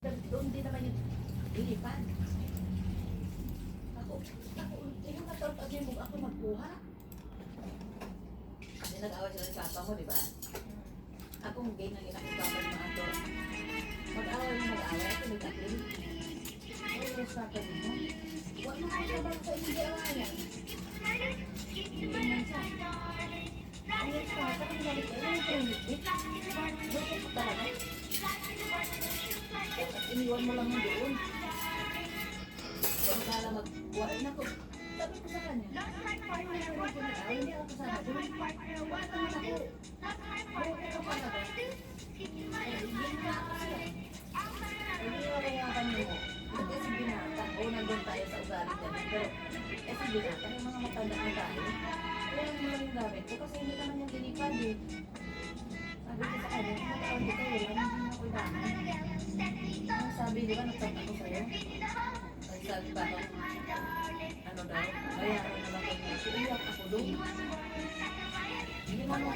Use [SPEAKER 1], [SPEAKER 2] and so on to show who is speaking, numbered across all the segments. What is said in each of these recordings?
[SPEAKER 1] Doon din naman yung lilipan. Ako, yung katawag mo ako magkuha. Kasi nag-away sila ng papa mo, di ba? Akong gay na ginakipapa ng mga to. Mag-away mo mag-away, ako nag-apil. Ano yung papa mo? Huwag mo kayo ba sa hindi awayan? Hindi man siya. Ang yung papa, kung galit ko, yung training, doon ko talaga. Iniwan mo lang yung doon. Kung kala mag-wain ako, sabi ko sa kanya, paano na rin ako nag-away, hindi ako kasama doon. Bakit naman ako? Bakit ako pala ba? Hindi na ako siya. Hindi mo kayakan mo. Kasi si binata, o nandun tayo sa ugali dyan. Pero, si binata, yung mga matanda na tayo. Kaya mo lang yung gamit ko kasi hindi ka naman dinipad eh. Sabi ko sa kanya, matawag kita, wala naman ako gamit. Ang sabi, di ba, nagtag ako sa'yo? Ang sabi ba ako, ano daw, bayaran na lang ako. Iiyak ako doon. Hindi mo mo.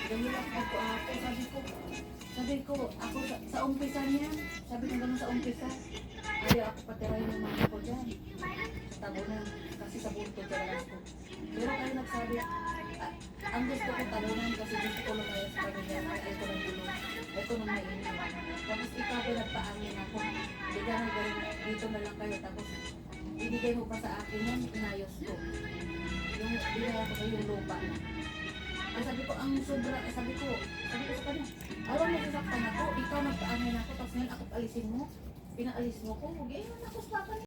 [SPEAKER 1] Ganyan ako ate, sabi ko, ako sa umpisa niya, sabi ko gano'n sa umpisa, ayaw ako patirahin ng mga ko dyan. Sa tabunan, kasi sa bunto dyan ako. Pero kayo nagsabi, ang gusto ko talunan kasi gusto ko lumayas sa pamilya, ay ko ng gulo, ay ko ng mainit. Tapos ikaw pinagpaangin ako, hindi ka na galing, dito na lang kayo, tapos ibigay mo pa sa akin yan, inayos ko. Yung binaya ko kayo yung lupa na. Ay sabi ko, ang sobra, sabi ko sa kanya, alam mo sasaktan ako, ikaw nagpaangin ako, tapos ngayon ako alisin mo, pinaalis mo ko, huwag yun ako sa papa niya.